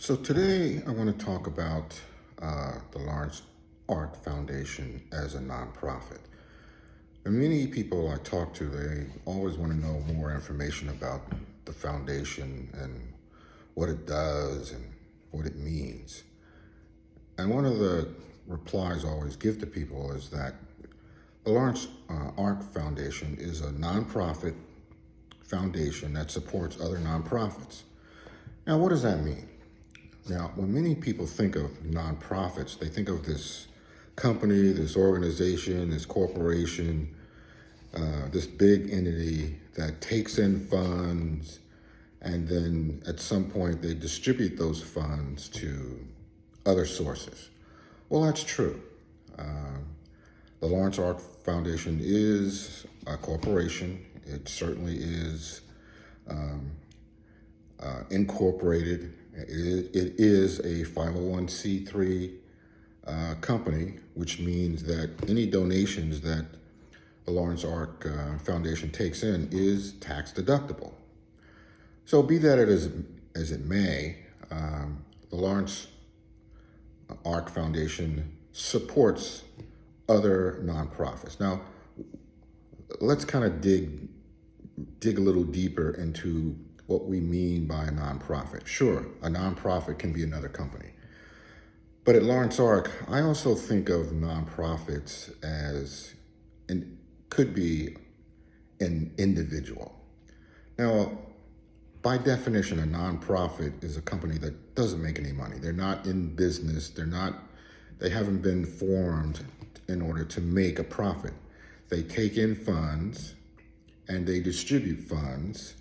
So today I want to talk about the Lawrence Ark Foundation as a nonprofit. And many people I talk to, they always want to know more information about the foundation and what it does and what it means. And one of the replies I always give to people is that the Lawrence Ark Foundation is a nonprofit foundation that supports other nonprofits. Now, what does that mean? Now, when many people think of nonprofits, they think of this company, this organization, this corporation, this big entity that takes in funds, and then at some point they distribute those funds to other sources. Well, that's true. The Lawrence Ark Foundation is a corporation. It certainly is incorporated. It is a 501c3 company, which means that any donations that the Lawrence Ark Foundation takes in is tax deductible. So be that as it may, the Lawrence Ark Foundation supports other nonprofits. Now, let's kind of dig a little deeper into what we mean by a nonprofit. Sure, a nonprofit can be another company. But at Lawrence Ark, I also think of nonprofits as, and could be an individual. Now, by definition, a nonprofit is a company that doesn't make any money. They're not in business. They haven't been formed in order to make a profit. They take in funds and they distribute funds,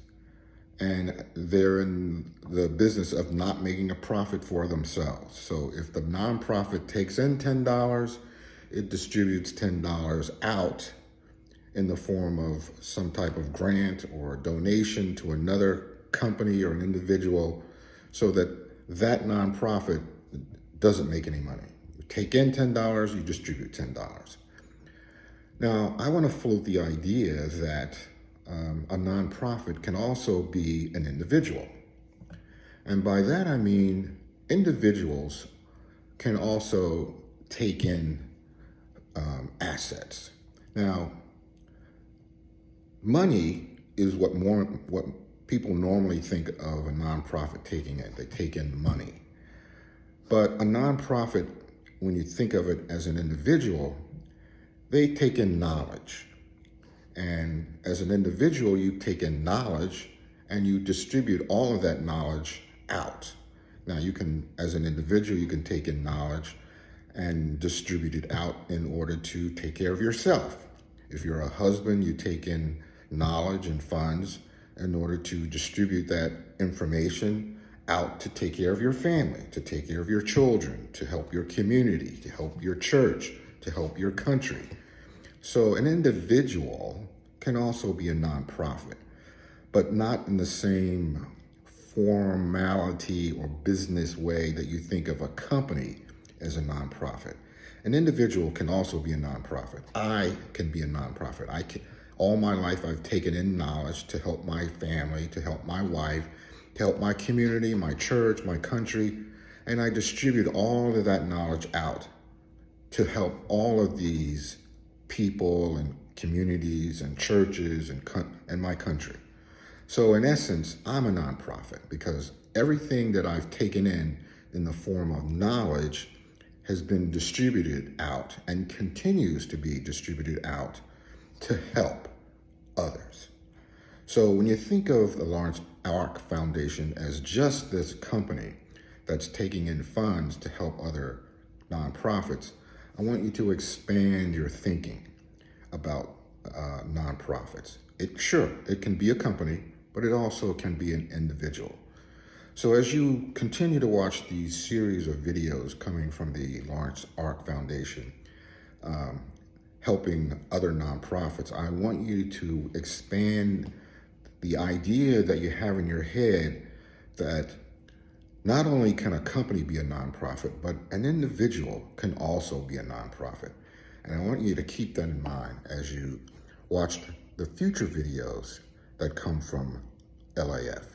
and they're in the business of not making a profit for themselves. So if the nonprofit takes in $10, it distributes $10 out in the form of some type of grant or donation to another company or an individual, so that that nonprofit doesn't make any money. You take in $10, you distribute $10. Now, I want to float the idea that a nonprofit can also be an individual. And by that I mean individuals can also take in assets. Now, money is what people normally think of a nonprofit taking in. They take in money. But a nonprofit, when you think of it as an individual, they take in knowledge. And as an individual, you take in knowledge and you distribute all of that knowledge out. Now, as an individual, you can take in knowledge and distribute it out in order to take care of yourself. If you're a husband, you take in knowledge and funds in order to distribute that information out to take care of your family, to take care of your children, to help your community, to help your church, to help your country. So an individual can also be a nonprofit, but not in the same formality or business way that you think of a company as a nonprofit. An individual can also be a nonprofit. I can be a nonprofit. All my life, I've taken in knowledge to help my family, to help my wife, to help my community, my church, my country, and I distribute all of that knowledge out to help all of these people and communities and churches and my country. So in essence, I'm a nonprofit because everything that I've taken in the form of knowledge has been distributed out and continues to be distributed out to help others. So when you think of the Lawrence Ark Foundation as just this company that's taking in funds to help other nonprofits, I want you to expand your thinking about nonprofits. It can be a company, but it also can be an individual. So as you continue to watch these series of videos coming from the Lawrence Ark Foundation, helping other nonprofits, I want you to expand the idea that you have in your head that not only can a company be a nonprofit, but an individual can also be a nonprofit. And I want you to keep that in mind as you watch the future videos that come from LAF.